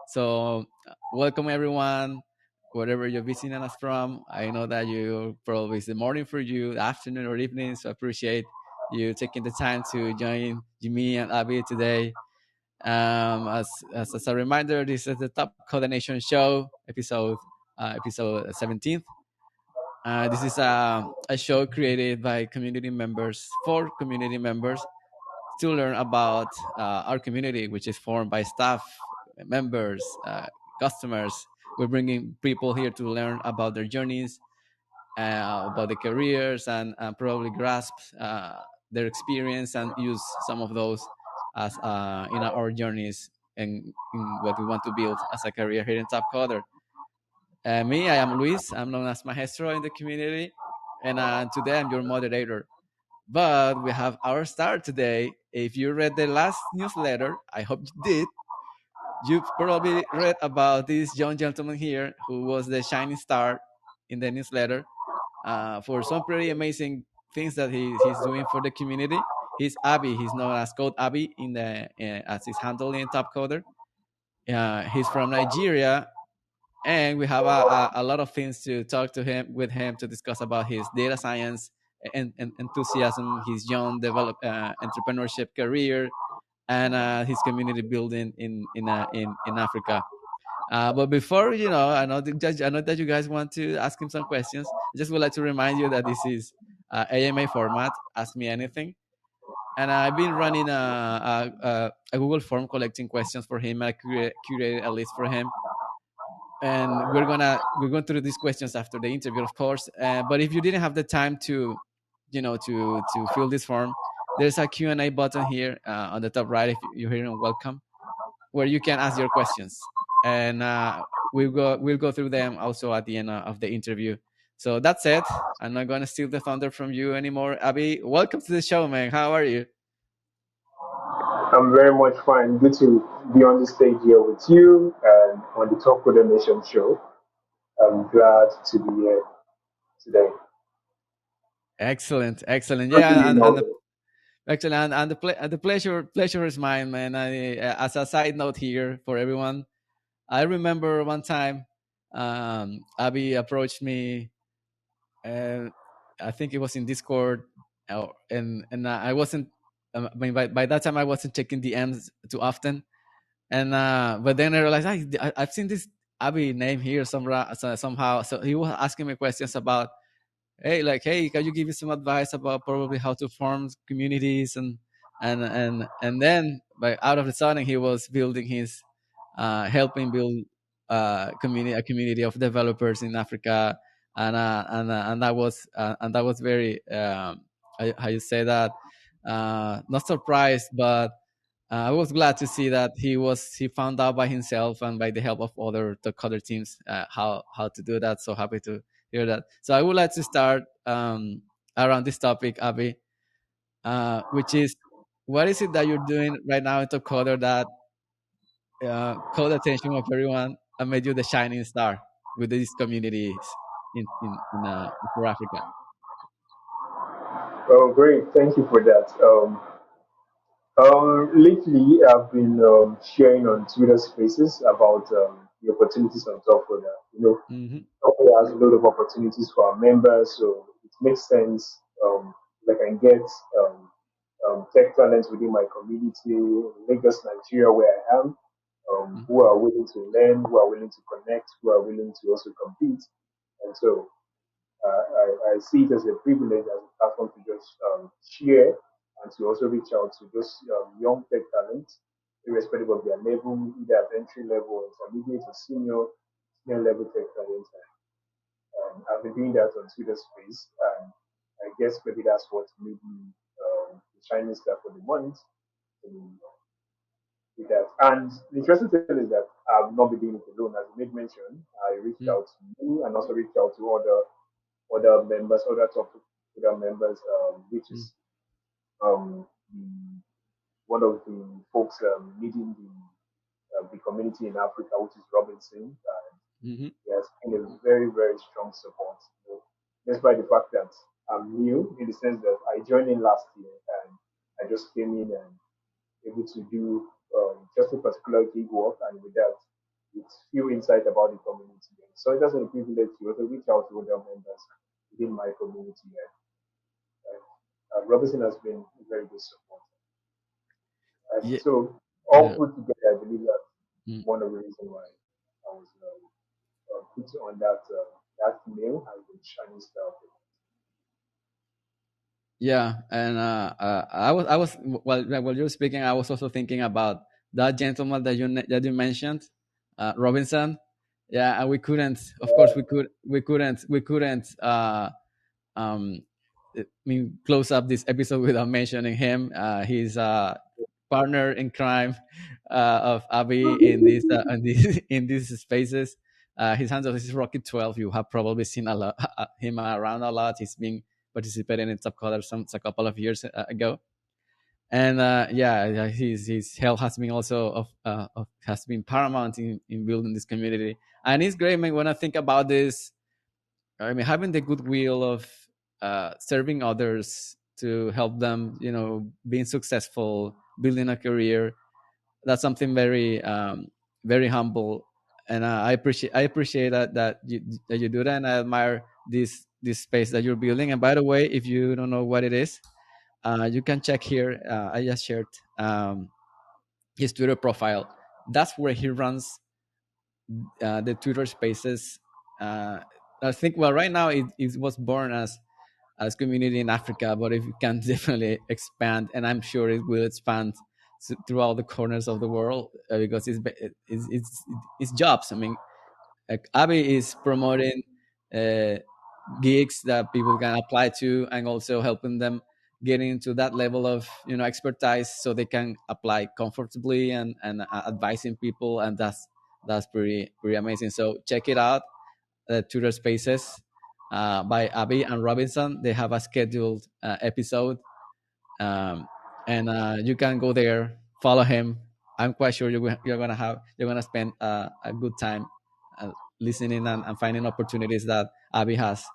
So, welcome everyone, wherever you're visiting us from. I know that you probably it's the morning for you, afternoon or evening. So, I appreciate you taking the time to join Jimmy and Abby today. As a reminder, this is the Top Coordination Show, episode 17th. This is a show created by community members for community members to learn about our community, which is formed by staff, members, customers. We're bringing people here to learn about their journeys, about the careers, and probably grasp their experience and use some of those as in our journeys and in what we want to build as a career here in Topcoder. Me, I am Luis. I'm known as Maestro in the community, and today I'm your moderator. But we have our star today. If you read the last newsletter, I hope you did. You probably read about this young gentleman here who was the shining star in the newsletter for some pretty amazing things that he's doing for the community. He's Abbey. He's known as Code Abbey in the as his handle in Topcoder. He's from Nigeria, and we have a lot of things to talk to him with him to discuss about his data science and enthusiasm, his young entrepreneurship career, and his community building in Africa. But before I know that you guys want to ask him some questions. I just would like to remind you that this is AMA format. Ask me anything. And I've been running a Google form collecting questions for him. I curated a list for him, and we're going through these questions after the interview, of course. But if you didn't have the time to to fill this form, there's a Q&A button here on the top right if you're hearing welcome, where you can ask your questions, and we'll go through them also at the end of the interview. So that's it. I'm not going to steal the thunder from you anymore. Abby, welcome to the show, man. How are you? I'm very much fine. Good to be on the stage here with you and on the Talk with the Nation show. I'm glad to be here today. Excellent, excellent. Good to Yeah, be and know. the Actually, and the pleasure is mine, man. As a side note here for everyone, I remember one time, Abby approached me, and I think it was in Discord, and I wasn't. I mean, by that time, I wasn't checking DMs too often, and but then I realized I've seen this Abby name here somehow. So he was asking me questions about, hey, can you give me some advice about probably how to form communities, and then by out of the sudden he was building his helping build a community of developers in Africa, and that was very how you say that, not surprised, but I was glad to see that he found out by himself and by the help of other teams how to do that. So happy to hear that. So I would like to start around this topic, Abby, which is, what is it that you're doing right now in Topcoder that caught the attention of everyone and made you the shining star with these communities for Africa? Oh, great. Thank you for that. Lately, I've been sharing on Twitter Spaces about the opportunities on top of that. Hmm. Topcoder has a lot of opportunities for our members, so it makes sense. Like I can get tech talents within my community, Lagos, Nigeria, where I am, who are willing to learn, who are willing to connect, who are willing to also compete. And so I see it as a privilege, as a platform to just share and to also reach out to those young tech talents, irrespective of their level, either at entry level, intermediate, or senior level tech talents. I've been doing that on Twitter Space, and I guess maybe that's what made me the shining star for the month. Um, with that. And the interesting thing is that I've not been doing it alone. As you made mention, I reached out to you and also reached out to other members, other top other members, which is the, one of the folks leading the community in Africa, which is Robinson. Hmm. He has been a very, very strong support. Despite the fact that I'm new in the sense that I joined in last year and I just came in and able to do just a particular gig work, and with that, with few insight about the community. So it doesn't a privilege to also reach out to other members within my community. Robinson has been a very good support. Yeah, So all yeah. put together, I believe that's Mm. one of the reasons why I was put on that name as the Chinese star. Yeah, and I was while you were speaking, I was also thinking about that gentleman that you mentioned, Robinson. Yeah, and we couldn't, of course, we couldn't um, I mean, close up this episode without mentioning him. He's a partner in crime of Abbey in in these spaces. His handle is Rocket12. You have probably seen a lot him around a lot. He's been participating in Topcoder some a couple of years ago, and yeah, his help has been also has been paramount in building this community, and it's great. I mean, when I think about this, I mean, having the goodwill of serving others to help them, being successful, building a career. That's something very, very humble, and I appreciate that you do that, and I admire this space that you're building. And by the way, if you don't know what it is, you can check here. I just shared his Twitter profile. That's where he runs the Twitter Spaces. Uh, I think well, right now it was born as community in Africa, but if it can definitely expand, and I'm sure it will expand throughout the corners of the world because it's jobs. I mean, like Abbey is promoting uh, gigs that people can apply to, and also helping them get into that level of expertise so they can apply comfortably and advising people, and that's pretty amazing. So check it out, Twitter Spaces by Abbey and Robinson. They have a scheduled episode, um, and you can go there, follow him. I'm quite sure you're gonna spend a good time uh, listening and finding opportunities that Abbey has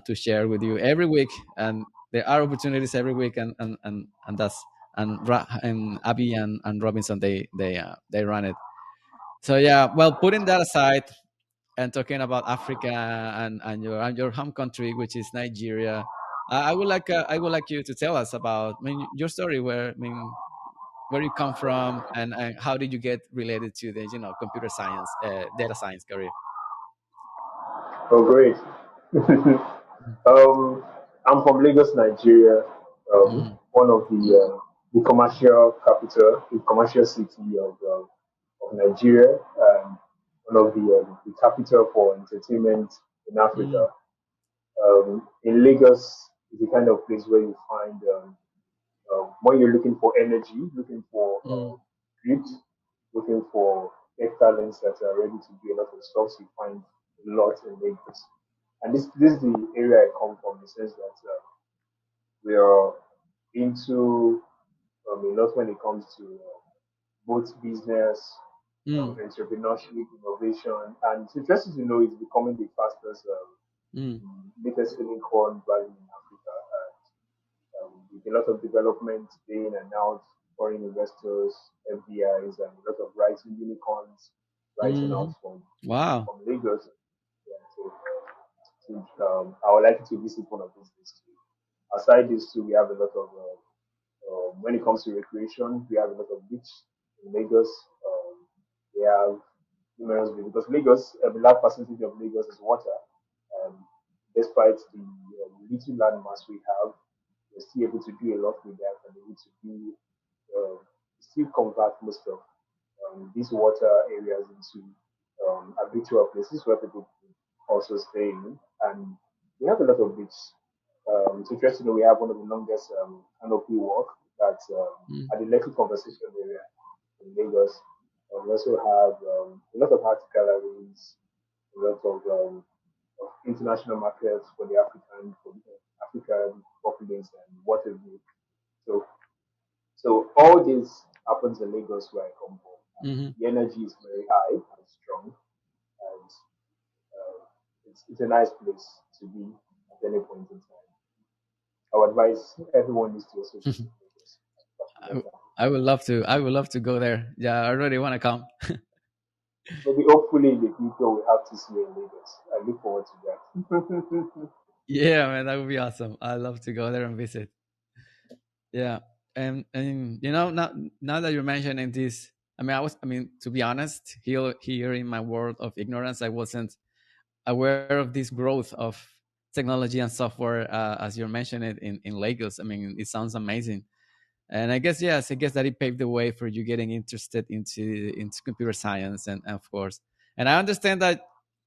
to share with you every week. And there are opportunities every week, and that's and Abbey and Robinson they run it. So yeah, well, putting that aside, and talking about Africa and your home country, which is Nigeria. I would like you to tell us about, I mean, your story, where you come from, and how did you get related to the computer science, data science career. Oh, great. um, I'm from Lagos, Nigeria. One of the commercial capital, the commercial city of Nigeria, and one of the capital for entertainment in Mm-hmm. Africa. In Lagos is the kind of place where you find when you're looking for energy, looking for grit, looking for tech talents that are ready to do a lot of stuff, so you find a lot in Lagos. And this is the area I come from, in the sense that we are into a lot when it comes to both business, Mm-hmm. entrepreneurship, innovation, and it's interesting to know it's becoming the fastest, latest selling corn value in Africa. With a lot of development being announced, foreign investors, FDIs, and a lot of rising unicorns rising Mm-hmm. out from Wow. from Lagos. Yeah, I would like to visit one of these days too. Aside these two, we have a lot of when it comes to recreation, we have a lot of beach in Lagos. We have numerous beaches because Lagos, a large percentage of Lagos is water. Um, Despite the little land mass we have, we're still able to do a lot with that and able to do still convert most of these water areas into habitual places where people can also stay in. And we have a lot of beaches. It's interesting that we have one of the longest canopy walk that's Mm-hmm. at the Lekki Conversation area in Lagos. We also have a lot of art galleries, a lot of international markets for the African populace and what have you. So so all this happens in Lagos where I come from. Mm-hmm. The energy is very high and strong, and it's a nice place to be at any point in time. I would advise everyone needs to also visit Lagos at I, particular time. I would love to. I would love to go there. Yeah, I already want to come. Maybe hopefully in the future we have to see you in Lagos. I look forward to that. Yeah, man, that would be awesome. I'd love to go there and visit. Yeah, and now that you're mentioning this, I mean, to be honest, here in my world of ignorance, I wasn't aware of this growth of technology and software as you're mentioning it in Lagos. I mean, it sounds amazing. And I guess yes, I guess that it paved the way for you getting interested into computer science, and of course, and I understand that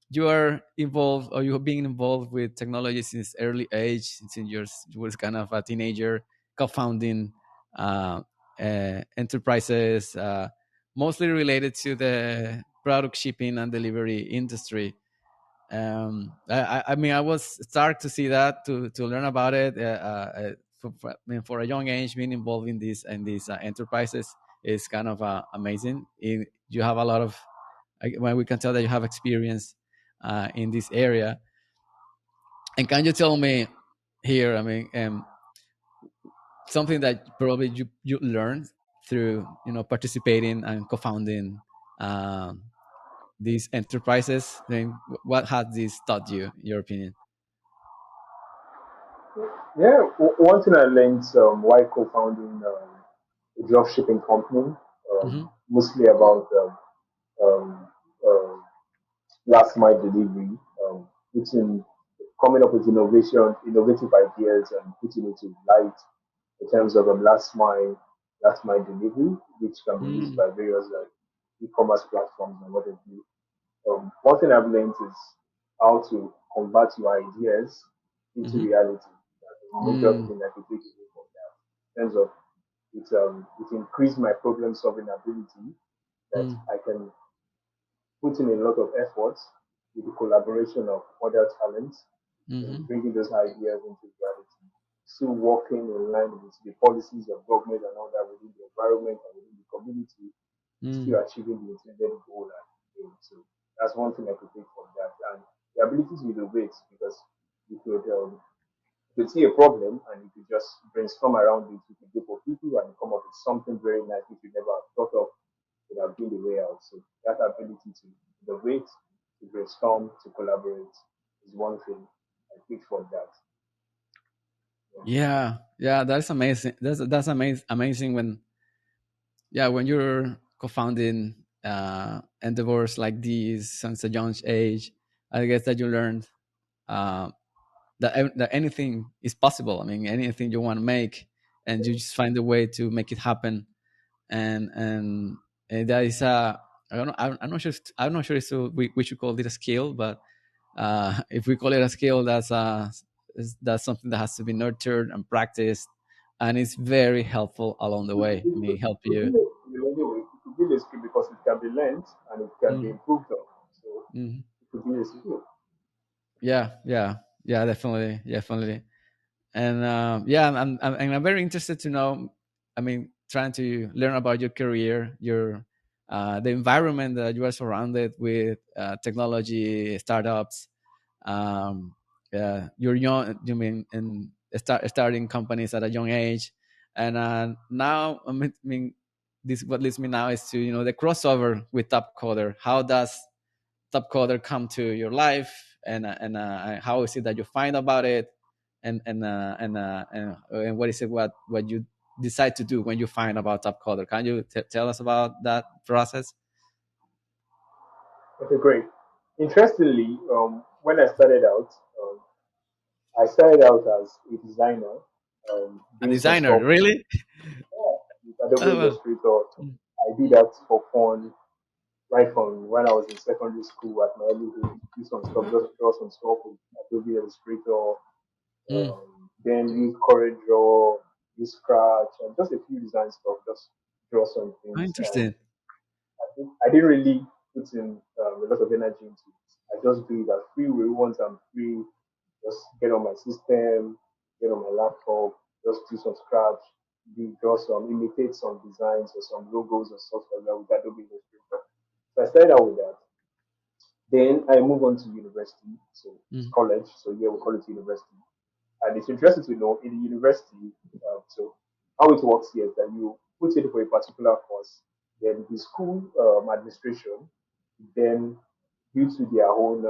you are involved, or you have been involved with technology since early age, since you was kind of a teenager, co-founding uh, enterprises, mostly related to the product shipping and delivery industry. I mean, I was start to see that, to learn about it. I mean, for a young age, being involved in these enterprises is kind of amazing. You have a lot of, when we can tell that you have experience in this area. And can you tell me here? I mean, something that probably you learned through participating and co-founding um, these enterprises. I mean, what has this taught you, in your opinion? Yeah, one thing I learned while co-founding a dropshipping company, Hmm. mostly about um, um, last mile delivery, putting, coming up with innovative ideas, and putting it to light in terms of last mile delivery, which can be used Mm, by various e-commerce platforms and what have you. One thing I've learned is how to convert your ideas into mhm, reality. That's a major mm, thing I could take away from that. In terms of it increased my problem solving ability, that mm, I can put in a lot of effort with the collaboration of other talents in mhm, bringing those ideas into reality. Still working in line with the policies of government and all that within the environment and within the community, mm, still achieving the intended goal and aim. So that's one thing I could take from that. And the ability to innovate, because you could see a problem and you could just brainstorm around it with a group of people and come up with something very nice which you never thought of would have been the way out. So that ability to innovate, to brainstorm, to collaborate is one thing I picked from that. Yeah. yeah, yeah, that's amazing. That's amazing when, yeah, when you're co-founding endeavors like these since a young age. I guess that you learned uh, that anything is possible. I mean, anything you want to make, and you just find a way to make it happen. And that is a, I don't know, I'm not sure. I'm not sure if we should call it a skill, but if we call it a skill, that's something that has to be nurtured and practiced, and it's very helpful along the way. I mean, help It could be you. it could be a skill because it can be learned and it can be Mhm, improved on. So mhm. it could be a skill. Yeah, yeah, yeah, definitely, definitely. And yeah, I'm very interested to know. I mean, trying to learn about your career, your the environment that you are surrounded with, technology startups. You're young. You mean in starting companies at a young age, and now I mean, this what leads me now is to the crossover with Topcoder. How does Topcoder come to your life, and how is it that you find about it, and what is it what you decide to do when you find about Topcoder? Can you tell us about that process? Okay, great. Interestingly, when I started out as a designer, A doing some designer, stuff really? with Adobe Oh, well. Illustrator. Mm, I did that for fun right from when I was in secondary school at my early age. Do some stuff, just draw some stuff with Adobe Illustrator. mm. Then use CorelDRAW, use Scratch, and just a few design stuff. Just draw some Oh, things, and interesting. I didn't really put in a lot of energy into it. I just do it as free will. Once I'm free, just get on my system, get on my laptop, just do some scratch, draw some, imitate some designs or some logos or stuff like that with Adobe Illustrator. So I started out with that. Then I move on to university, so it's Mm, college. So here we call it university. And it's interesting to know in the university, so how it works here is that you put in for a particular course, then the school administration then due to their own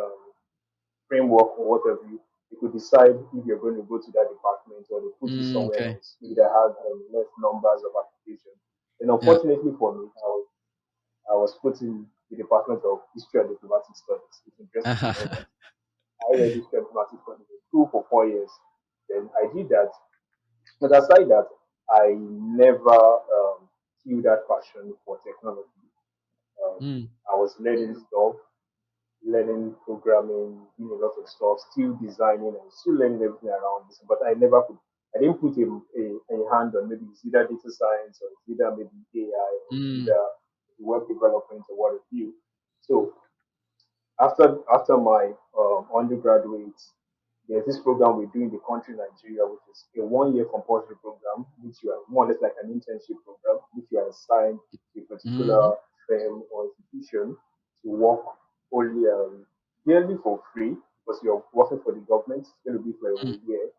framework or whatever, you could decide if you're going to go to that department or they put you somewhere Okay. else if that has less numbers of application. And Yeah. unfortunately for me, I was put in the Department of History and Diplomatic Studies. It's interesting to know that. I read History and Diplomatic Studies in school for 4 years. Then I did that. But aside that, I never feel that passion for technology. Um, Mm. I was learning stuff, learning programming, doing a lot of stuff, still designing and still learning everything around this. But I didn't put a hand on maybe it's either data science or it's either maybe AI or it's Mm. either web development or what have you. So after my undergraduate, there's this program we do in the country Nigeria, which is a 1 year compulsory program, which you are more or less like an internship program, which you are assigned to a Mhm. particular firm or institution to work only yearly for free because you're working for the government. It's going to be for a Mm. whole year.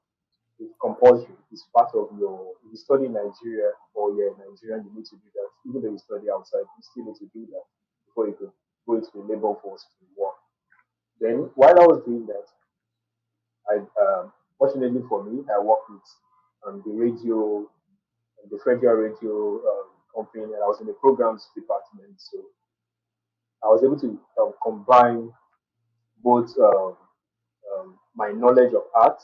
It's compulsory. It's part of your. If you study in Nigeria or you're Nigerian, you need to do that. Even though you study outside, you still need to do that before you could go into the labor force to work. Then while I was doing that, I fortunately for me, I worked with the radio, the federal radio company, and I was in the programs department. So I was able to combine both my knowledge of art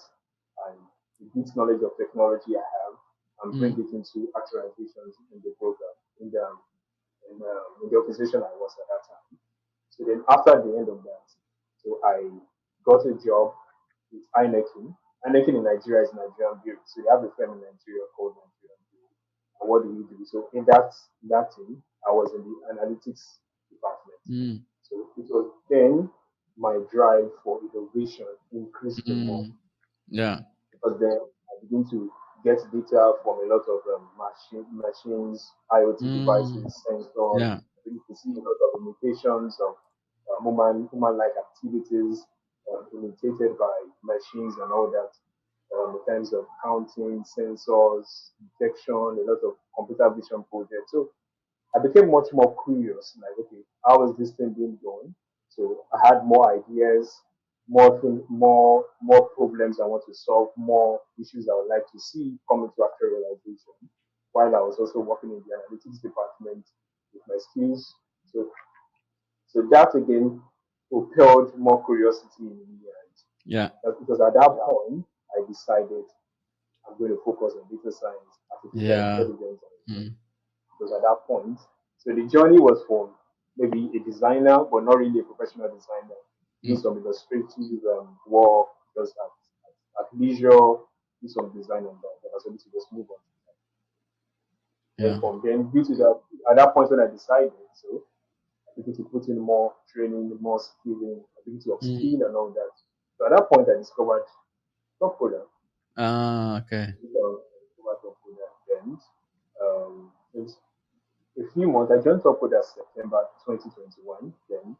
and the deep knowledge of technology I have, and bring Mm. it into actualizations in the program in the organization I was at that time. So then after the end of that, so I got a job with Heineken. Heineken in Nigeria is Nigerian beer. So they have a firm in Nigeria called Nigerian beer. And what do we do? So in that team, I was in the analytics department. Mm. So it was then my drive for innovation increased the more Mm. Yeah. because then I begin to get data from a lot of machines, IoT Mm. devices, sensors. Yeah. I begin to see a lot of imitations of human-like activities imitated by machines and all that. In terms of counting, sensors, detection, a lot of computer vision projects. So I became much more curious. Like, okay, how is this thing being done? So I had more ideas, more problems I want to solve, more issues I would like to see come into actual realization. While I was also working in the analytics department with my skills, so that again propelled more curiosity in me. And Yeah. that's because at that point I decided I'm going to focus on data science, artificial Yeah. intelligence, Mm. because at that point, so the journey was from maybe a designer, but not really a professional designer, doing Mm. some illustrative work, just at leisure, do some design and that. And I was able to just move on. Then Yeah. from then, due to that, at that point when I decided, so I began to put in more training, more skilling, I began to Mm. upskill and all that. So at that point, I discovered Topcoder. Ah, okay. I discovered Topcoder. Then, since a few months. I joined Topcoder September 2021. Then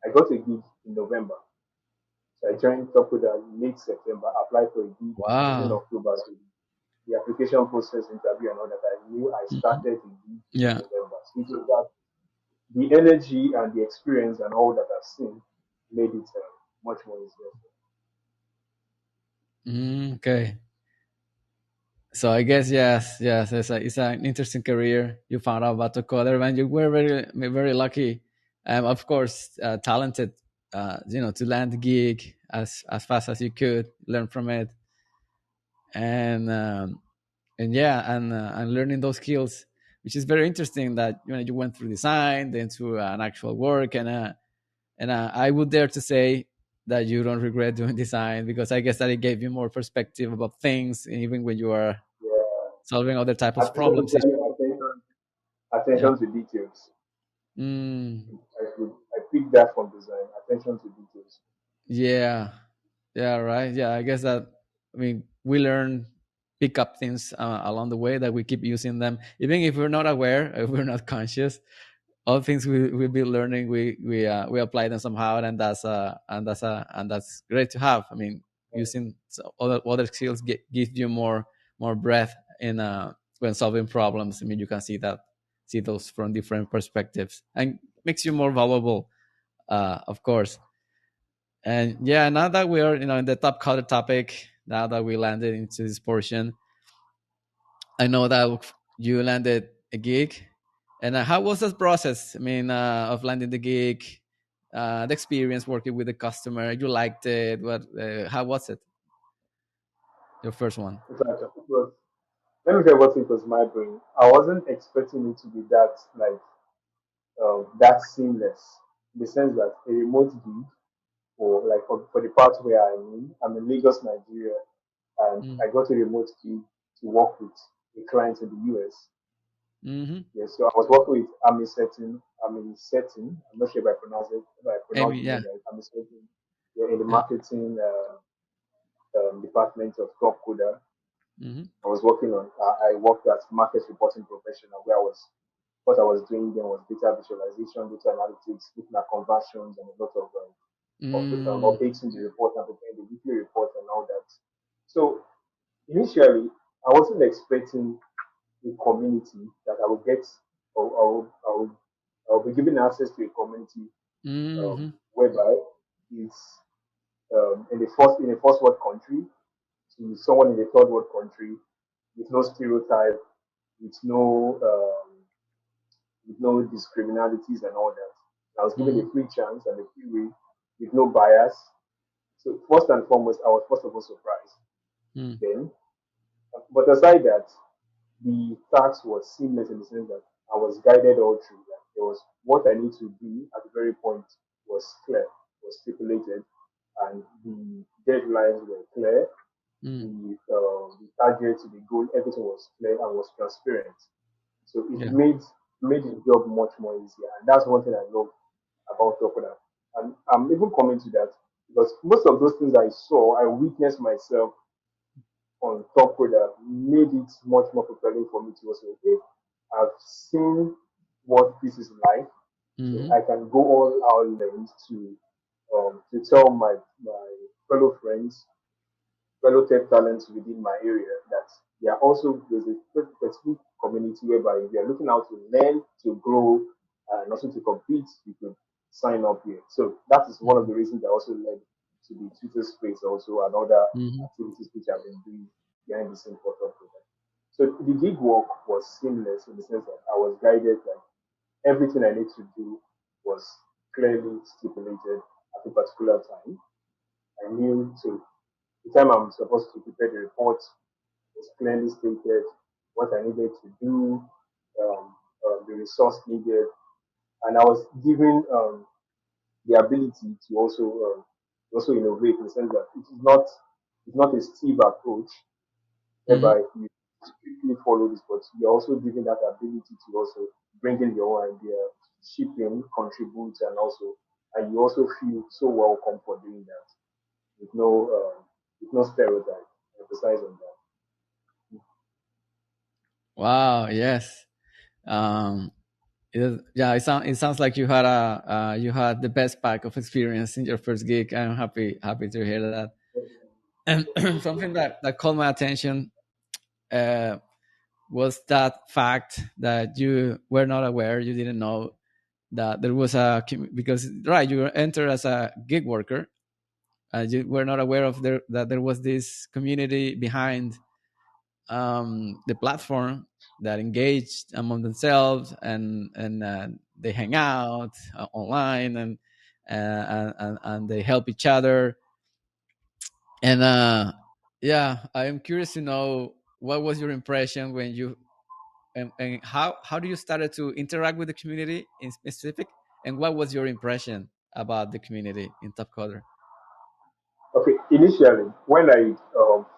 I got a gig in November. So I joined Topcoder late September, applied for a gig within Wow. October. So the application process, interview, and all that, I knew I Mm. started in gig in Yeah. November. So it was that the energy and the experience and all that I've seen made it much more easier. Mm. Okay. So I guess yes, yes, it's an interesting career you found out about the coder, and you were very lucky, of course, talented, to land the gig as fast as you could, learn from it, and yeah, and learning those skills, which is very interesting. That you went through design, then to an actual work, and I would dare to say that you don't regret doing design because I guess that it gave you more perspective about things, even when you are Yeah. solving other type of problems. Especially attention, Yeah. attention to details. Mm, I picked that from design, attention to details. yeah. Yeah. Right. Yeah. I guess that. I mean, we learn, pick up things along the way that we keep using them, even if we're not aware, if we're not conscious. All things we be learning, we apply them somehow, and that's great to have. I mean, using other skills gives you more breath in when solving problems. I mean, you can see those from different perspectives and makes you more valuable of course. And yeah, now that we are, in the top color topic, now that we landed into this portion, I know that you landed a gig. And how was that process? I mean, of landing the gig, the experience working with the customer. You liked it? What? How was it? Your first one? In fact, it was, let me tell you what it was my brain. I wasn't expecting it to be that that seamless in the sense that a remote gig for the part where I'm in Lagos, Nigeria, and Mm. I got a remote gig to work with a client in the US. Mm-hmm. Yes, so I was working with Setting. I'm not sure if I pronounce Amy, the yeah. name right. Setting. Yeah, in the Yeah. marketing department of Topcoder. Mm-hmm. I was working on. I worked as market reporting professional, where what I was doing then was data visualization, data analytics, looking at conversions, and a lot of Mm. updating the report and preparing the weekly report and all that. So initially, I wasn't expecting a community that I will get, or I will be given access to a community Mm-hmm. whereby it's in a first world country to someone in a third world country with no stereotype, with no discriminalities and all that. I was given Mm-hmm. a free chance and a free way with no bias. So first and foremost, I was first of all surprised. Mm. Then, but aside that, the task was seamless in the sense that I was guided all through. Like there was what I need to do at the very point was clear, was stipulated, and the deadlines were clear. Mm. The targets, the goal, everything was clear and was transparent. So it Yeah. made the job much more easier, and that's one thing I love about Tokoda. And I'm even coming to that because most of those things I saw, I witnessed myself on Topcoder, made it much more fulfilling for me to also, okay, I've seen what this is like, so Mm-hmm. I can go all our lengths to tell my fellow friends, fellow tech talents within my area that there's a specific community whereby if you're looking out to learn, to grow, and also to compete, you could sign up here. So that is one of the reasons that also led to the Twitter space also and other Mm-hmm. activities which I've been doing behind the scenes for Top Project. So the gig work was seamless in the sense that I was guided, like everything I need to do was clearly stipulated at a particular time. I knew to the time I'm supposed to prepare the report was clearly stated what I needed to do, the resource needed, and I was given the ability to also innovate in the sense that it's not a stiff approach Mm-hmm. whereby you strictly follow this, but you're also given that ability to also bring in your own idea, chip in, contribute, and you also feel so welcome for doing that with no stereotype. Emphasize on that. Wow. Yes. Um, yeah, it sounds like you had the best pack of experience in your first gig. I'm happy to hear that. And something that caught my attention uh, was that fact that you were not aware, you didn't know that there was because right, you entered as a gig worker. You were not aware that there was this community behind the platform that engaged among themselves, and they hang out online, and they help each other. And yeah, I am curious to know what was your impression when you and how do you started to interact with the community in specific, and what was your impression about the community in Topcoder? Okay, initially, when I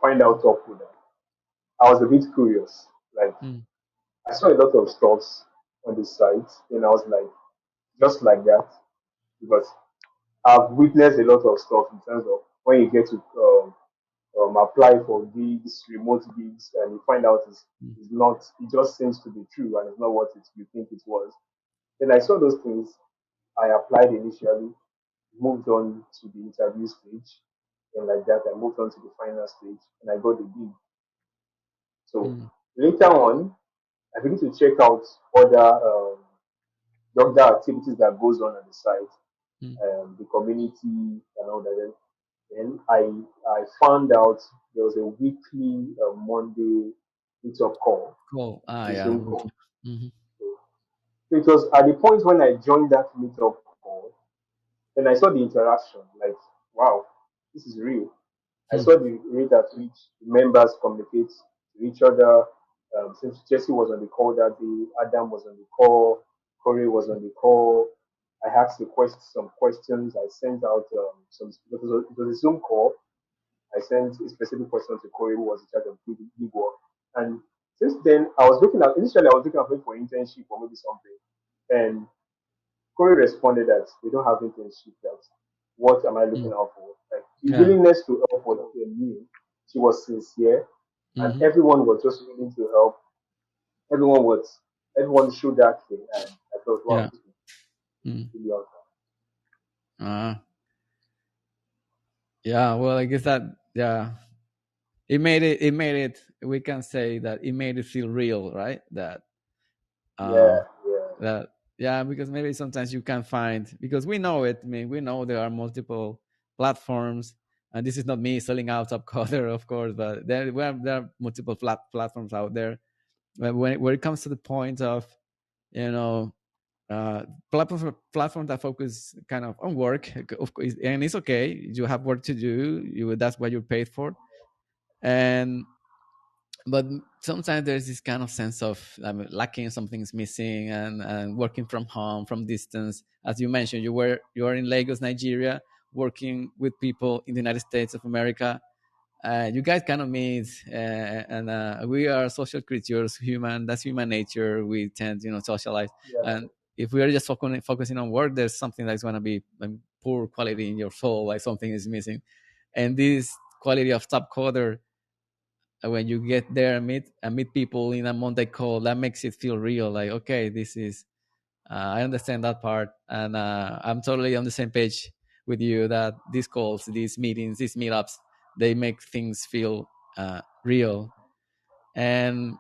find out Top Coder, I was a bit curious. Like, Mm, I saw a lot of stuffs on the site, and I was like, just like that, because I've witnessed a lot of stuff in terms of when you get to apply for gigs, remote gigs, and you find out mm, it's not, it just seems to be true and it's not what you think it was. Then I saw those things. I applied initially, moved on to the interview stage, and like that, I moved on to the final stage, and I got the gig. So mm, later on, I begin to check out other activities that goes on the site. Mm. the community and all that. Then I found out there was a weekly Monday meetup call, Cool. Ah, a yeah. Zoom call. Mm-hmm. It was at the point when I joined that meetup call, and I saw the interaction. Like, wow, this is real. I saw the rate at which the members communicate to each other. Since Jesse was on the call that day, Adam was on the call, Corey was on the call. I asked some questions. I sent out some, it was a Zoom call. I sent a specific question to Corey, who was in charge of big work. And since then, initially, I was looking at him for internship or maybe something. And Corey responded that they don't have internship. That what am I looking Mm. out for? Like the Yeah. willingness to help was new. She was sincere, and Mm-hmm. everyone was just willing to help. Everyone was everyone showed that thing, and I thought, wow, Yeah. this is Mm. really awesome. Uh, yeah. Well, I guess that, yeah, it made it. It made it. We can say that it made it feel real, right? Uh, Yeah, yeah, that yeah, because maybe sometimes you can find, because we know it. I mean, we know there are multiple platforms, and this is not me selling out Topcoder, of course, but there are multiple platforms out there. But when it comes to the point of, you know, platforms that focus kind of on work, of course, and it's okay. You have work to do. That's what you're paid for, and but sometimes there's this kind of sense of lacking, something's missing, and working from home, from distance. As you mentioned, you are in Lagos, Nigeria, working with people in the United States of America. You guys kind of meet, and we are social creatures, human. That's human nature. We tend, socialize, yeah. and if we are just focusing on work, there's something that's going to be poor quality in your soul, like something is missing. And this quality of top coder, when you get there and meet people in a Monday call, that makes it feel real. Like, okay, this is I understand that part, and I'm totally on the same page with you that these calls, these meetings, these meetups, they make things feel real. And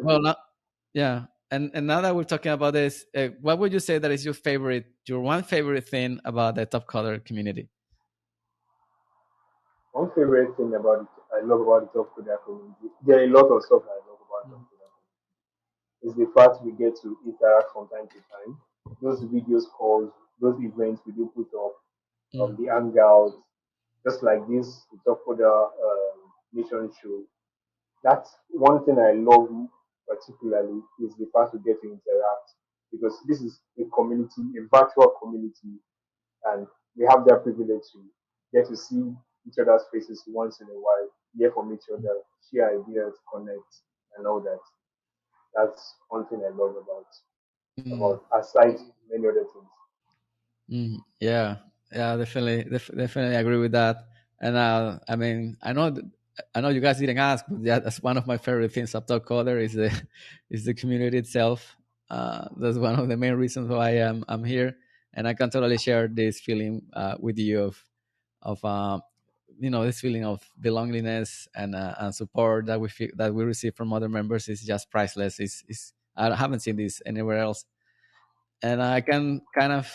well, Definitely. yeah. And now that we're talking about this, what would you say that is your one favorite thing about the Top Color community? One favorite thing about it, I love about the Top Korea community. There are a lot of stuff I love about Top Mm, Korea is the fact we get to interact from time to time. Those videos calls, those events we do put up, mm, the hangouts, just like this, the Top Korea Nation show. That's one thing I love particularly is the fact we get to interact because this is a community, a virtual community, and we have that privilege to get to see each other's faces once in a while, hear from each other, share ideas, connect, and all that. That's one thing I love mm. about aside many other things. Yeah, yeah, definitely, definitely agree with that. And I mean, I know you guys didn't ask, but yeah, that's one of my favorite things of Talk Coder is the is the community itself. That's one of the main reasons why I'm here, and I can totally share this feeling with you of this feeling of belongingness and support that we receive from other members is just priceless. Is I haven't seen this anywhere else, and I can kind of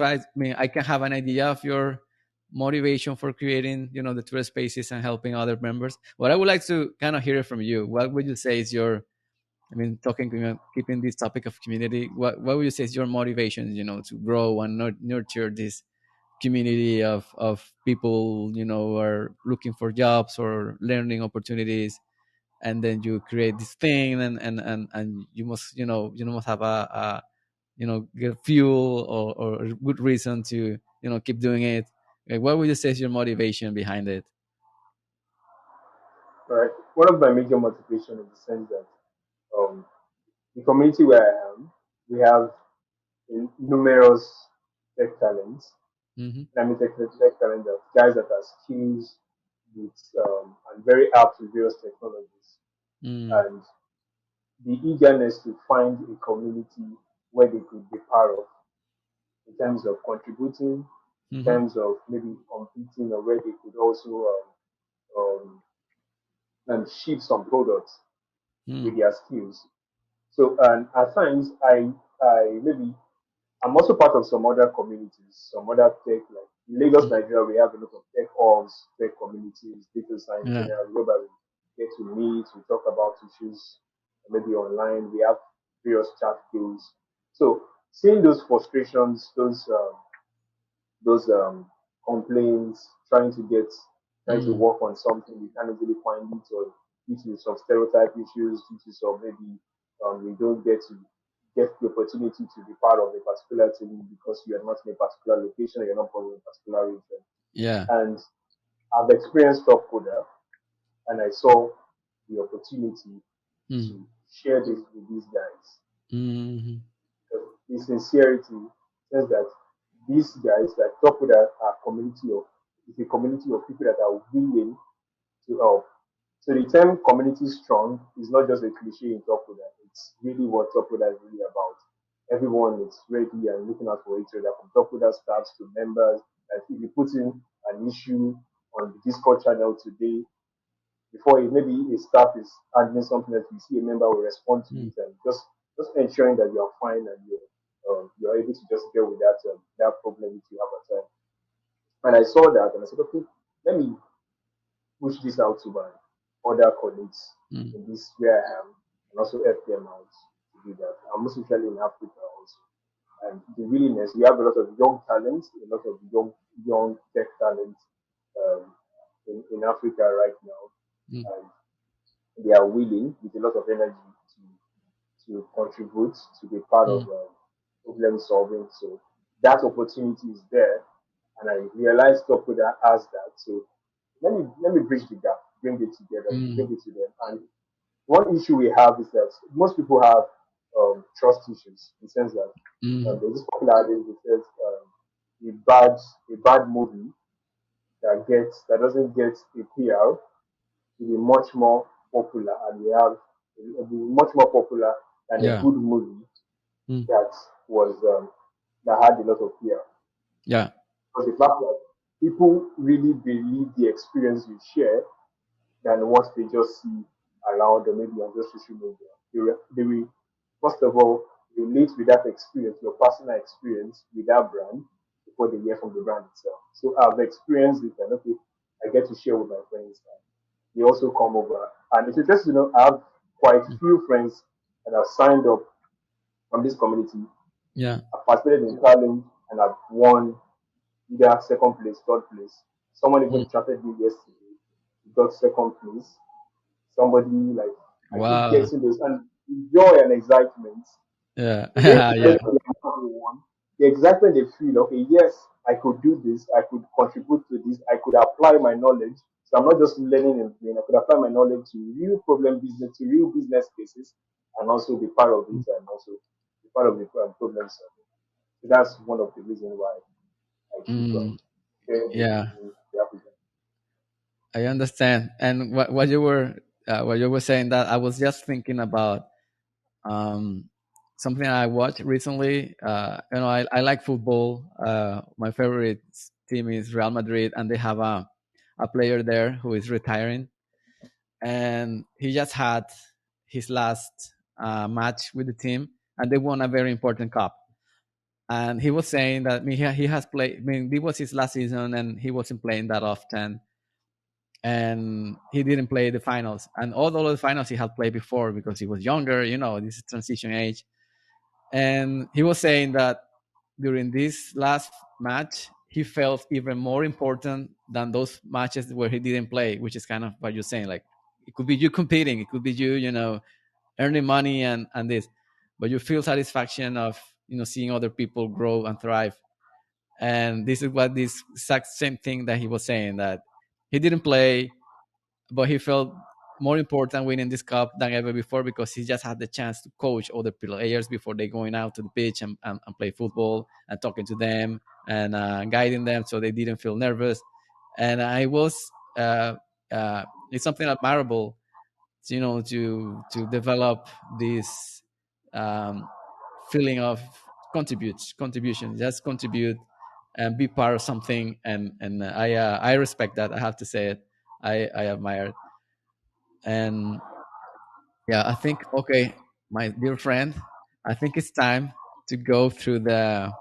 I can have an idea of your motivation for creating, the Twitter spaces and helping other members. What I would like to kind of hear from you, what would you say is your, I mean, keeping this topic of community, what would you say is your motivation, to grow and nurture this community of people, who are looking for jobs or learning opportunities, and then you create this thing, and you must, must have a get fuel or a good reason to keep doing it. Like, what would you say is your motivation behind it? Right. One of my major motivation in the sense that um, the community where I am, we have numerous tech talents. Mm-hmm. I mean, tech talent, that guys that are skills with and very apt with various technologies, Mm. and the eagerness to find a community where they could be part of in terms of contributing, in Mm-hmm. terms of maybe competing, or where they could also ship some products Mm. with their skills. So, and at times, I maybe I'm also part of some other communities, some other tech, like in Lagos, Mm. Nigeria, we have a lot of tech hubs, tech communities, data science Yeah. generally, whereby we get to meet, we talk about issues, maybe online, we have various chat tools. So seeing those frustrations, those complaints, trying to Mm. work on something, you can't easily find it, or due to some stereotype issues, due to some maybe we don't get the opportunity to be part of a particular team because you are not in a particular location, you're not from a particular region. Yeah. And I've experienced Topcoder, and I saw the opportunity Mm. to share this with these guys. Mm. The sincerity says that these guys, like Topcoder, are community of it's a community of people that are willing to help. So the term community strong is not just a cliche in Topcoder. It's really what Topcoder is really about. Everyone is ready and looking out for each other, from Topcoder staffs to members. Like if you put in an issue on the Discord channel today, before maybe a staff is handling something that you see a member will respond to Mm. it, and just ensuring that you are fine and you're able to just deal with that problem that you have at time. And I saw that and I said, okay, let me push this out to my other colleagues Mm. in this where I am and also help them out to do that. I'm most especially in Africa also. And the willingness, we have a lot of young talent, a lot of young tech talent um, in Africa right now. Mm. And they are willing with a lot of energy to contribute to be part of Mm. problem solving. So that opportunity is there, and I realized Tokoda has that. So let me bridge the gap, bring it together, bring Mm. it to them. And one issue we have is that most people have trust issues in the sense that Mm. there's this popular adage that says a bad movie that doesn't get a PR will be much more popular, and it will be much more popular than a Yeah. good movie Mm. that was that had a lot of PR. Yeah. Because the fact that people really believe the experience you share than what they just see around or maybe on just social media. They will first of all relate with that experience, your personal experience with that brand before they hear from the brand itself. So I've experienced it and okay, I get to share with my friends. They also come over. And it's interesting to know I have quite Mm. few friends that have signed up from this community. Yeah. I've participated in challenge and I've won either second place, third place. Someone Mm. even chatted me yesterday. He got second place. Somebody like I keep Wow. getting those and joy and excitement. Yeah. Even Yeah. the excitement they feel, okay, yes, I could do this, I could contribute to this, I could apply my knowledge. So I'm not just learning and playing, I could apply my knowledge to real problem business, to real business cases, and also be part of it Mm. and also be part of the problem solving. So that's one of the reasons why I keep Mm. sharing this Yeah. with the applicant. I understand. And what you were saying, that I was just thinking about um, something I watched recently. I like football. My favorite team is Real Madrid, and they have a player there who is retiring, and he just had his last match with the team, and they won a very important cup. And he was saying that, I mean, he has played. I mean, this was his last season, and he wasn't playing that often, and he didn't play the finals. And all the finals he had played before because he was younger. This is transition age. And he was saying that during this last match, he felt even more important than those matches where he didn't play, which is kind of what you're saying. Like, it could be you competing, it could be you, earning money and this, but you feel satisfaction of seeing other people grow and thrive. And this is what this exact same thing that he was saying, that he didn't play, but he felt more important winning this cup than ever before because he just had the chance to coach other players before they going out to the pitch and play football, and talking to them and guiding them so they didn't feel nervous. And I was it's something admirable, to develop this um, feeling of contribution, just contribute and be part of something. And I respect that. I have to say it. I admire it. And yeah, I think, okay, my dear friend, I think it's time to go through the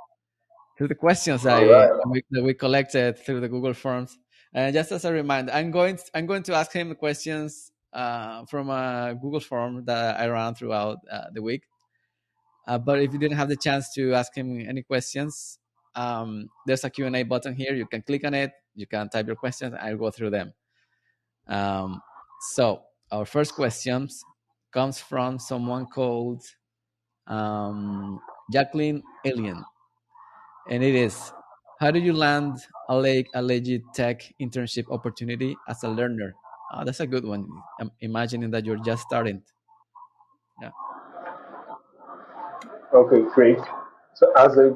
questions All right. that we collected through the Google Forms. And just as a reminder, I'm going to ask him questions from a Google form that I ran throughout the week. But if you didn't have the chance to ask him any questions, there's a Q&A button here. You can click on it. You can type your questions. I'll go through them. So our first questions comes from someone called Jacqueline Alien, and it is: how do you land a legit tech internship opportunity as a learner? Oh, that's a good one. I'm imagining that you're just starting. Yeah. Okay, great. So as a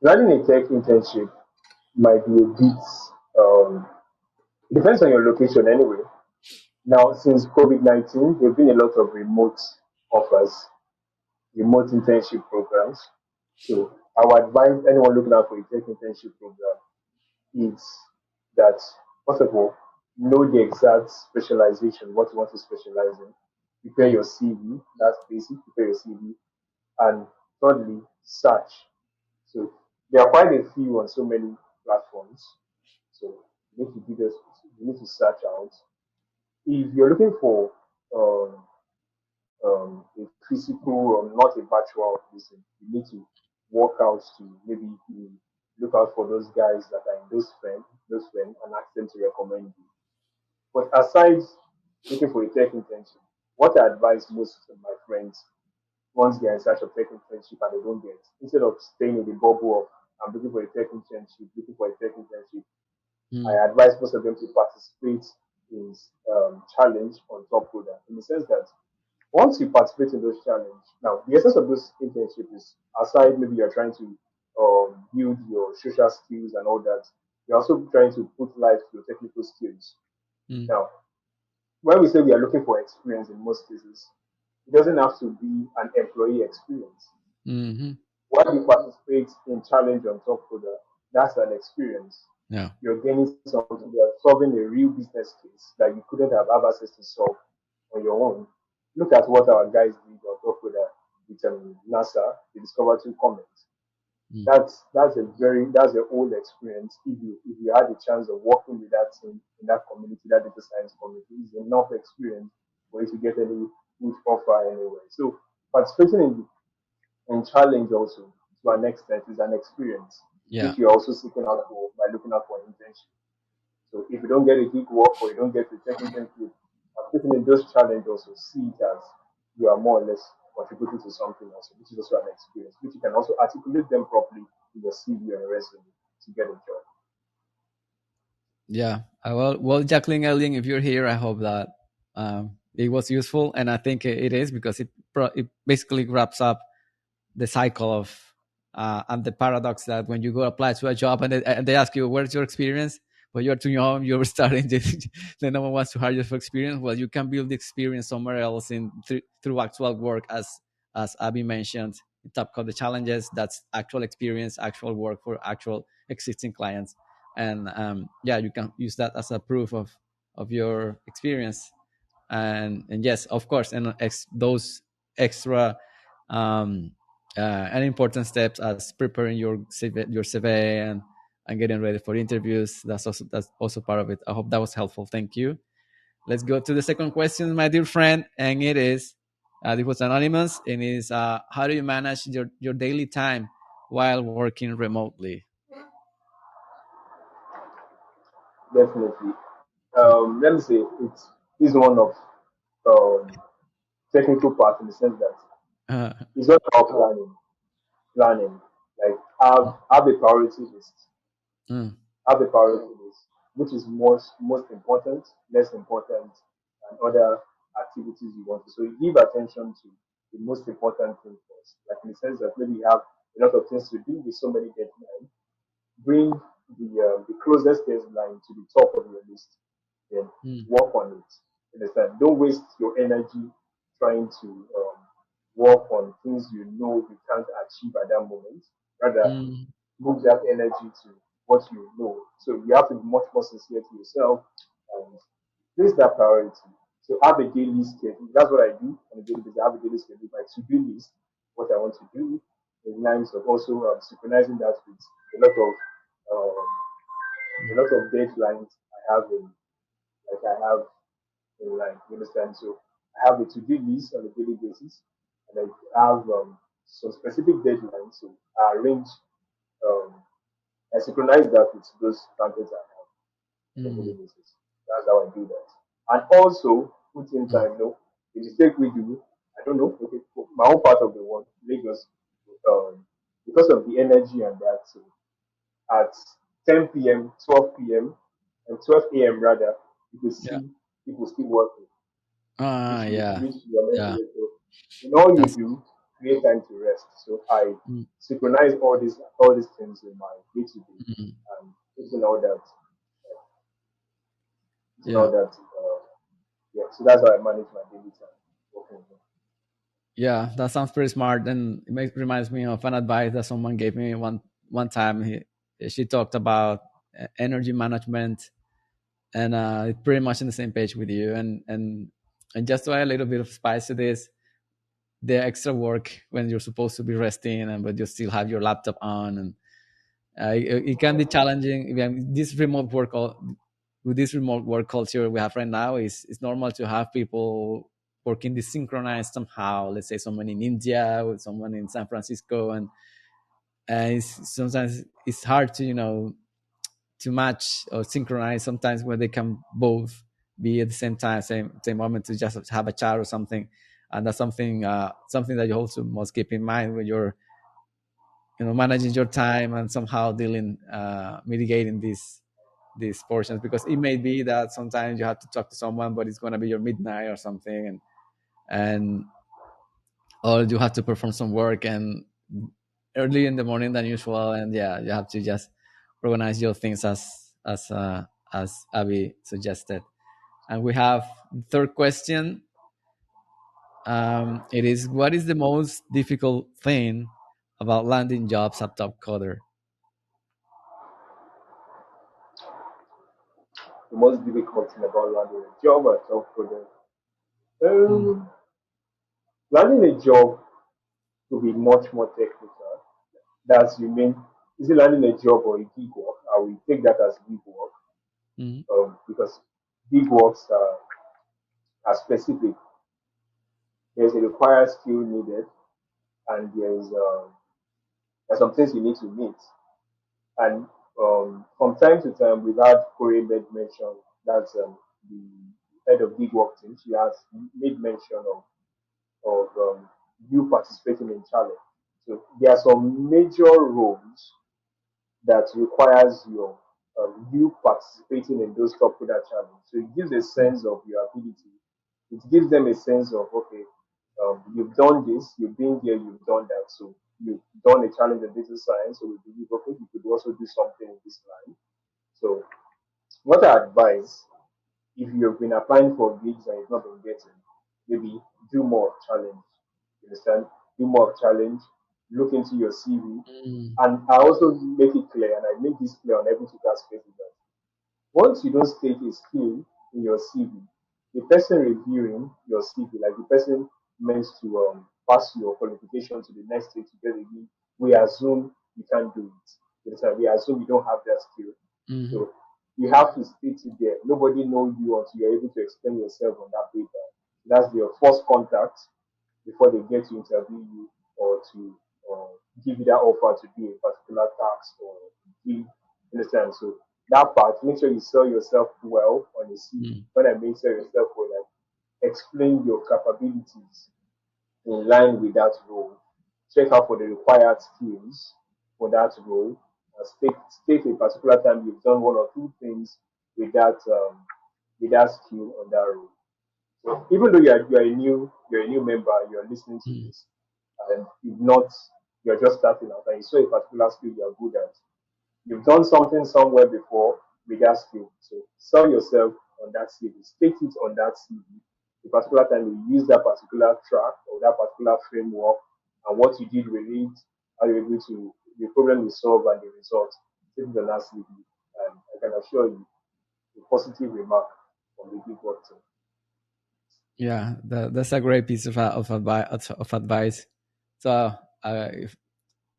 running a tech internship might be a bit it depends on your location anyway. Now since COVID-19, there've been a lot of remote offers, remote internship programs. So I would advise anyone looking out for a tech internship program is that first of all, know the exact specialization, what you want to specialize in. Prepare Mm, your CV, that's basic, prepare your CV. And thirdly, search. So there are quite a few on so many platforms. So you need to do this, you need to search out. If you're looking for um, a physical or not a virtual person, you need to walk out to maybe you look out for those guys that are in those friends, and ask them to recommend you. But aside looking for a tech internship, what I advise most of my friends once they're in search of tech internship and they don't get, instead of staying in the bubble of I'm looking for a tech internship, looking for a tech internship, mm, I advise most of them to participate in challenge on Topcoder in the sense that once you participate in those challenge, now the essence of those internship is aside maybe you're trying to build your social skills and all that, you're also trying to put life to your technical skills. mm, Now, when we say we are looking for experience in most cases, it doesn't have to be an employee experience. mm-hmm. While you participate in challenge on top coder, that's an experience. Yeah. You're gaining something, you're solving a real business case that you couldn't have access to solve on your own. Look at what our guys did on top coder with NASA, they discovered two comets. Mm, That's a old experience. If you had the chance of working with that team in that community, that data science community, is enough experience for you to get any good offer anyway. So participating in challenge also to an extent is an experience yeah. which you're also seeking out for by looking out for an internship. So if you don't get a gig work or you don't get a tech internship, participating in those challenge also see it as you are more or less contributing to something also, which is also an experience, which you can also articulate them properly in your CV or your resume to get a job. Yeah. Well, Jacqueline Elling, if you're here, I hope that it was useful, and I think it is because it basically wraps up the cycle of and the paradox that when you go apply to a job and they ask you where's your experience, but you're too young, you're starting to, then no one wants to hire you for experience. Well, you can build the experience somewhere else through actual work, as Abby mentioned in Top Code the challenges. That's actual experience, actual work for actual existing clients, and yeah, you can use that as a proof of your experience. And yes, of course, and those extra um, and important steps as preparing your CV and getting ready for interviews. That's also part of it. I hope that was helpful. Thank you. Let's go to the second question, my dear friend, and it is this was anonymous, and it is how do you manage your daily time while working remotely? Definitely. Let me say it's is one of um, technical part in the sense that Uh, it's not about planning. Like have a priority list. mm, Have a priority list, which is most important, less important, and other activities you want to. So you give attention to the most important thing first. Like in the sense that maybe you have a lot of things to do with so many deadlines, bring the closest deadline to the top of your list, then mm, work on it. Understand? Don't waste your energy trying to work on things you know you can't achieve at that moment. Rather, mm, move that energy to what you know. So you have to be much more sincere to yourself and place that priority. So have a daily schedule. That's what I do on a daily basis. I have a daily schedule, my to-do list, what I want to do. in lines of also synchronizing that with um, a lot of deadlines I have in like I have in line. You understand? So I have a to-do list on a daily basis, and I have some specific deadlines. So I arrange, um, I synchronize that with those targets I have on a daily Mm, basis. That's how I do that. And also put in mm, time. No, the mistake we do, I don't know. Okay, for my own part of the world, Lagos, because of the energy and that. So at 10 p.m., 12 p.m., and 12 a.m. rather, you could yeah. see people still working, Ah, yeah. which you are meant to Yeah. do. So in all you That's do, create time to rest. So I mm, synchronize all these things in my day to day mm, and putting all that, putting all yeah. that. Yeah, so that's how I manage my daily time. Working. Yeah, that sounds pretty smart, and reminds me of an advice that someone gave me one time. She talked about energy management, and it's pretty much on the same page with you. And just to add a little bit of spice to this, the extra work when you're supposed to be resting, and but you still have your laptop on, and it can be challenging. I mean, with this remote work culture we have right now, it's normal to have people working desynchronized somehow. Let's say someone in India with someone in San Francisco, and sometimes it's hard to to match or synchronize. Sometimes when they can both be at the same time, same moment to just have a chat or something, and that's something that you also must keep in mind when you're managing your time and somehow dealing mitigating these portions, because it may be that sometimes you have to talk to someone but it's going to be your midnight or something, and or you have to perform some work and early in the morning than usual, and yeah, you have to just organize your things as Abby suggested. And we have the third question. It is, what is the most difficult thing about landing jobs at Topcoder? The most difficult thing about landing a job at top project. Mm, Um, Landing a job will be much more technical. That's you mean is it landing a job or a gig work? I will take that as gig work mm, because gig works are specific. There's a required skill needed, and there's some things you need to meet. And from time to time, we've had Corey made mention that's the head of gig work team. She has made mention of you participating in challenge. So there are some major roles that requires you participating in those top product challenge. So it gives a mm, sense of your ability. It gives them a sense of okay, you've done this, you've been here, you've done that. So you've done a challenge in data science. So we believe okay, you could also do something in this line. So what I advise if you've been applying for gigs and you've not been getting, maybe do more challenge. You understand? Do more challenge. Look into your CV. mm, And I also make it clear, and I make this clear on every Twitter space that once you don't state a skill in your CV, the person reviewing your CV, like the person meant to pass your qualification to the next stage to get a gig, we assume you can't do it. You understand? We assume you don't have that skill. mm, So you have to state it there. Nobody knows you until you're able to explain yourself on that paper. That's your first contact before they get to interview you or to give you that offer to do a particular task or give. Understand? So that part, make sure you sell yourself well on the CV. mm, When I mean sell yourself well, like explain your capabilities in line with that role. Check out for the required skills for that role. State a particular time you've done one or two things with that skill on that role. So even though you're a new member, you're listening to mm, this, and if not, you're just starting out, and you saw a particular skill you're good at. You've done something somewhere before with that skill. So sell yourself on that CV. State it on that CV. The particular time you use that particular track or that particular framework and what you did with it, how you able to the problem you solve and the result. State it on that CV. And I can assure you a positive remark from the big work team. yeah, that's a great piece of advice. So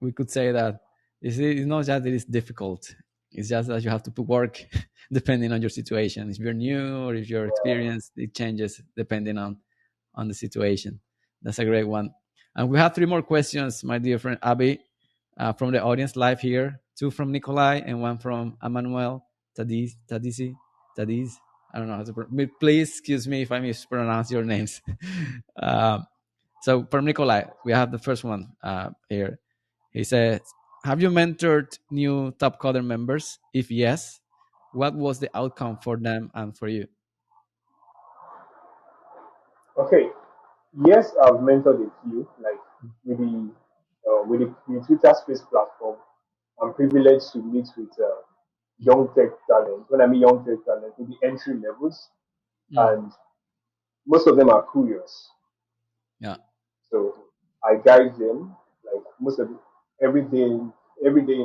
we could say that it's not just that it's difficult. It's just that you have to put work depending on your situation. If you're new or if you're experienced, it changes depending on the situation. That's a great one. And we have three more questions, my dear friend Abbey, from the audience live here. Two from Nikolai and one from Emmanuel Tadiz. I don't know how to please excuse me if I mispronounce your names. um, so from Nikolai, we have the first one here. He says, have you mentored new Topcoder members? If yes, what was the outcome for them and for you? Okay. Yes, I've mentored a few, like with the Twitter Space platform. I'm privileged to meet with young tech talent. When I mean young tech talent, with the entry levels, Mm, and most of them are curious. yeah. So I guide them like most of every day. Every day,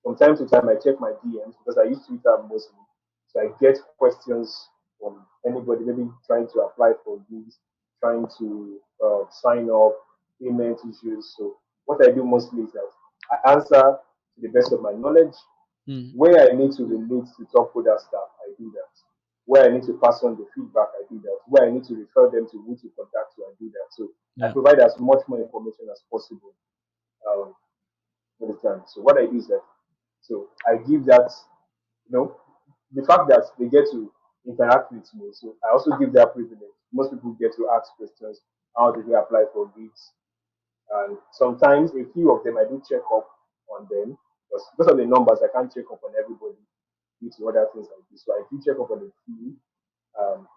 from time to time, I check my DMs because I use Twitter mostly. So I get questions from anybody, maybe trying to apply for gigs, trying to sign up, payment issues. So what I do mostly is that I answer to the best of my knowledge. Mm, Where I need to relate to top coder staff, I do that. Where I need to pass on the feedback, I do that. Where I need to refer them to who to contact to, I do that. So I yeah. provide as much more information as possible. Um, understand? So what I do is that, so I give that, you know, the fact that they get to interact with me. So I also give that privilege. Most people get to ask questions. How did they apply for gigs? And sometimes a few of them I do check up on them because of the numbers I can't check up on everybody due to other things like this. So I do check up on a few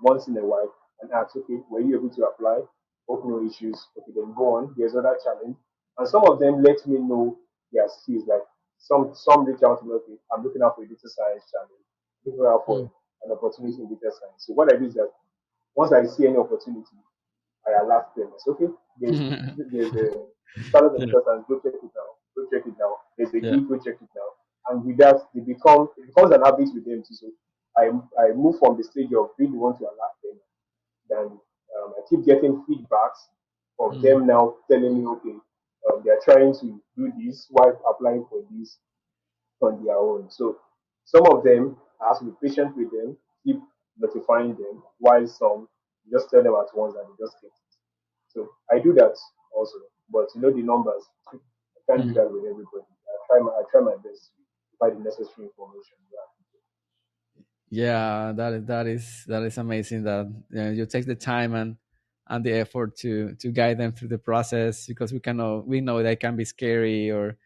once in a while and ask, okay, were you able to apply? Hope no issues. Okay, then go on. There's other challenge. And some of them let me know their skills. Like some reach out to me, okay, I'm looking out for a data science challenge, looking out for Mm. an opportunity in data science. So what I do is that once I see any opportunity, I alert them. It's okay. There's a challenge of Yeah, data science. Go check it now. Go check it now. There's a yeah. gig. Go check it now. And with that, it becomes an habit with them too. So I move from the stage of being the one to alert them. Then I keep getting feedbacks from Mm, them now telling me, okay, they're trying to do this while applying for this on their own. So some of them I have to be patient with them, keep notifying them, while some just tell them at once and they just take it. So I do that also, but you know the numbers. I can't do mm. that with everybody. I try my best to provide the necessary information. Yeah. Yeah, that is amazing that you take the time and the effort to guide them through the process because we know that can be scary or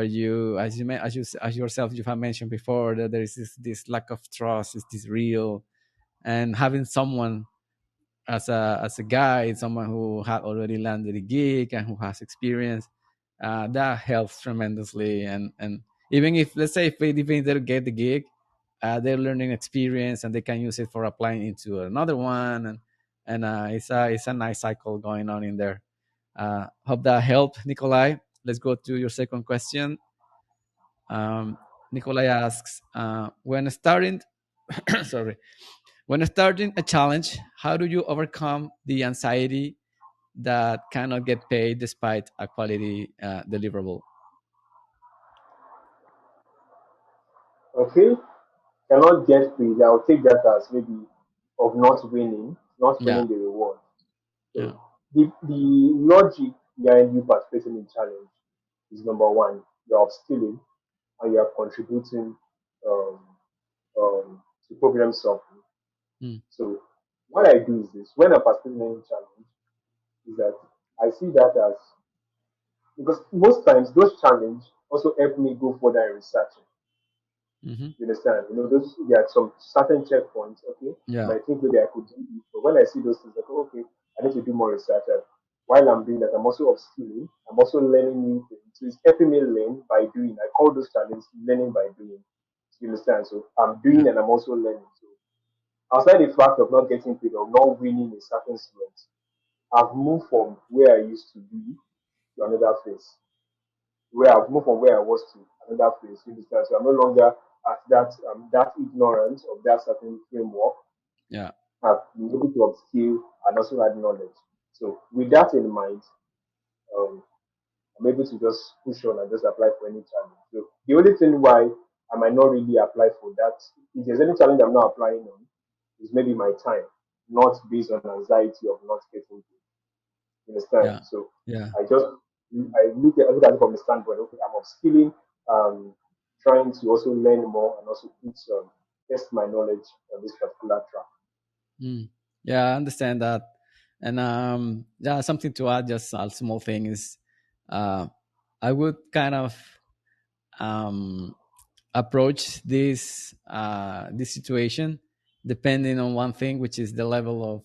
you as you as yourself you have mentioned before that there is this lack of trust is this real and having someone as a guy, someone who had already landed a gig and who has experience, that helps tremendously. And even if let's say if even if they don't get the gig, they're learning experience and they can use it for applying into another one, and it's a nice cycle going on in there. Hope that helped, Nikolai. Let's go to your second question. Um, Nikolai asks, when starting, sorry, when starting a challenge, how do you overcome the anxiety that cannot get paid despite a quality deliverable? Okay, cannot get paid. I'll take that as maybe of not Yeah, winning the reward. yeah, So the logic behind you participating in challenge is number one, you're upskilling and you're contributing um, to problem solving. mm, So what I do is this: when I'm participating in any challenge, is that I see that as because most times those challenge also help me go further in researching. hmm, You understand? You know, those there are some certain checkpoints. Okay, I yeah, might think maybe I could do this, but when I see those things, like okay, I need to do more research. And while I'm doing that, I'm also upskilling. I'm also learning new things. So it's helping me learn by doing. I call those challenges learning by doing. You understand? So I'm yeah, doing and I'm also learning. So outside the fact of not getting paid or not winning a certain slot, I've moved from where I used to be to another phase. Where I've moved from where I was to another phase. You understand? So I'm no longer at that ignorant of that certain framework. yeah, I've been able to upskill and also add knowledge. So with that in mind, um, I'm able to just push on and just apply for any challenge. So the only thing why I might not really apply for that, if there's any challenge I'm not applying on, is maybe my time, not based on anxiety of not getting to. You understand? Yeah. So Yeah. I just look at it from the standpoint, okay, I'm upskilling, trying to also learn more and also test my knowledge on this particular track. Mm. Yeah, I understand that. And yeah, something to add, just a small thing is, uh, I would kind of um, approach this situation depending on one thing, which is the level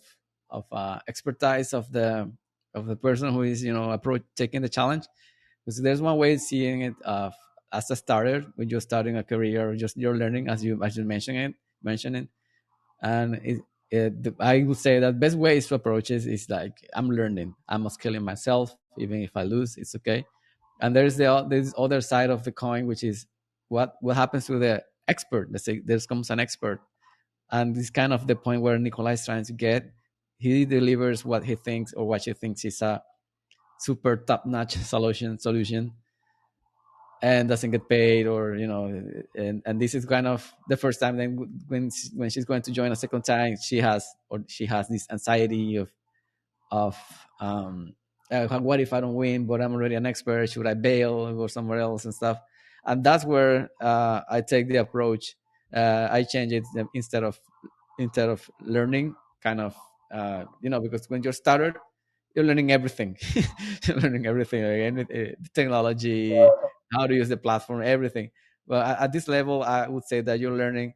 of expertise of the person who is, approach taking the challenge. Because there's one way of seeing it, as a starter when you're starting a career, or just you're learning, as you mentioned it. And I would say that best ways to approach it is like, I'm learning, I'm upskilling myself, even if I lose, it's okay. And there's other side of the coin, which is what happens to the expert. Let's say there comes an expert, and this kind of the point where Nikolai is trying to get. He delivers what he thinks or what she thinks is a super top-notch solution, and doesn't get paid, or and this is kind of the first time. Then when she's going to join a second time, she has this anxiety of what if I don't win, but I'm already an expert, should I bail or go somewhere else and stuff. And that's where I take the approach. I change it, instead of learning, kind of, because when you're started, you're learning everything. You're learning everything again, the technology, how to use the platform, everything. Well, at this level, I would say that you're learning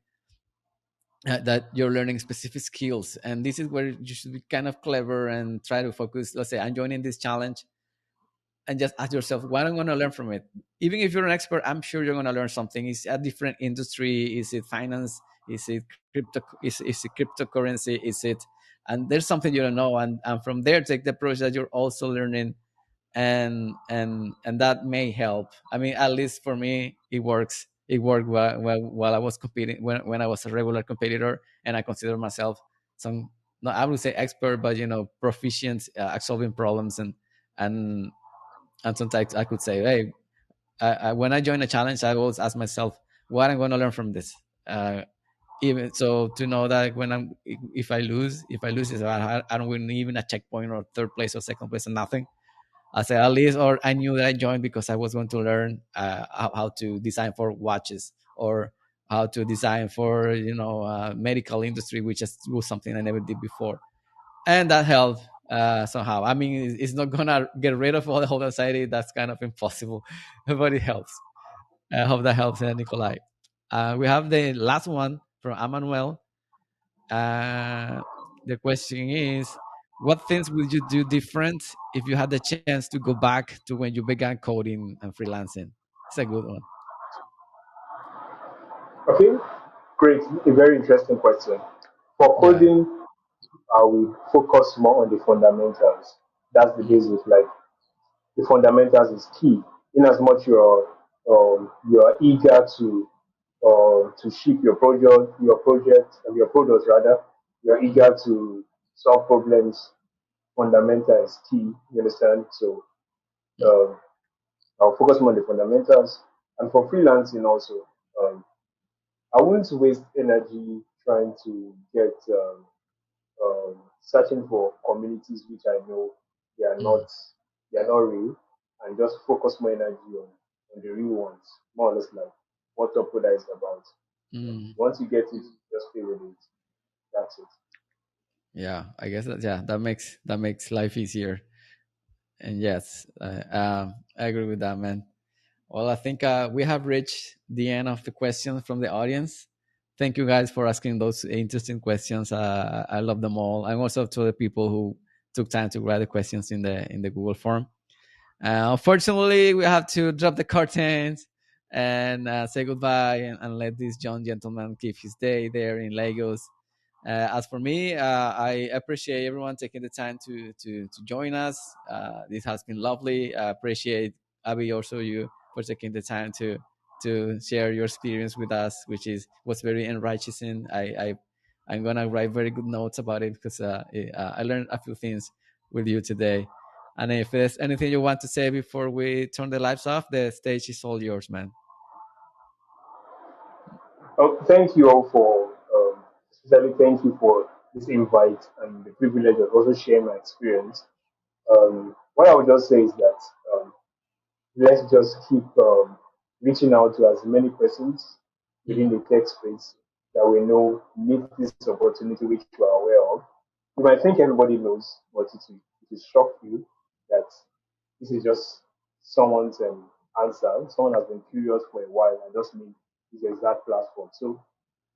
specific skills, and this is where you should be kind of clever and try to focus. Let's say I'm joining this challenge, and just ask yourself, what I'm going to learn from it. Even if you're an expert, I'm sure you're going to learn something. Is a different industry? Is it finance? Is it crypto? Is it cryptocurrency? Is it? And there's something you don't know, and from there take the approach that you're also learning, and that may help. I mean, at least for me, it works. It worked while I was competing, when I was a regular competitor, and I consider myself some, no, I would say expert, but proficient at solving problems. And and sometimes I could say, hey, when I join a challenge, I always ask myself what I'm going to learn from this. Even so, to know that if I lose, is I don't win even a checkpoint or third place or second place and nothing. I say at least, or I knew that I joined because I was going to learn how to design for watches, or how to design for medical industry, was something I never did before, and that helped somehow. I mean, it's not gonna get rid of all the whole anxiety. That's kind of impossible, but it helps. I hope that helps, Nikolai. We have the last one from Emmanuel. Uh, the question is, what things would you do different if you had the chance to go back to when you began coding and freelancing? It's a good one. Okay, great. A very interesting question. For Yeah. coding, I will focus more on the fundamentals. That's the Mm, basic. Like the fundamentals is key. In as much you're eager to ship your products rather, you're mm, eager to solve problems. Fundamental is key. You understand? So mm, um, I'll focus more on the fundamentals. And for freelancing also, I wouldn't waste energy trying to get searching for communities which I know they are not mm, they are not real, and just focus more energy on the real ones, more or less like what Topcoder is about. mm. Once you get it, just stay with it. That's it. Yeah, I guess that makes life easier. And yes, I agree with that, man. Well, I think we have reached the end of the questions from the audience. Thank you guys for asking those interesting questions. I love them all, and also to the people who took time to write the questions in the Google form. Unfortunately, we have to drop the curtains and say goodbye, and let this young gentleman keep his day there in Lagos. As for me, I appreciate everyone taking the time to join us. This has been lovely. I appreciate Abby, also you, for taking the time to share your experience with us, which was very enriching. I'm gonna write very good notes about it because I learned a few things with you today. And if there's anything you want to say before we turn the lights off, the stage is all yours, man. Oh, thank you all for, especially thank you for this invite and the privilege of also sharing my experience. What I would just say is that let's just keep reaching out to as many persons within Mm. the tech space that we know need this opportunity, which we are aware of. You might think everybody knows, but it will shock you that this is just someone's answer. Someone has been curious for a while and just need this exact platform. So,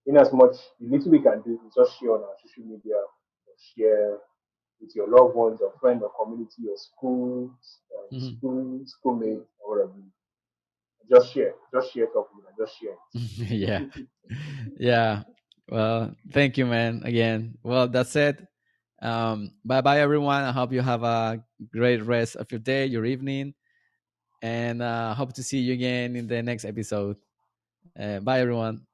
in as much the little we can do is just share on our social media, or share with your loved ones, your friend, or community, your school, Mhm. schoolmate, or whatever. Just share topic and just share Yeah. it. Yeah. Well, thank you, man. Again. Well, that's it. Bye bye, everyone. I hope you have a great rest of your day, your evening, and hope to see you again in the next episode. Bye, everyone.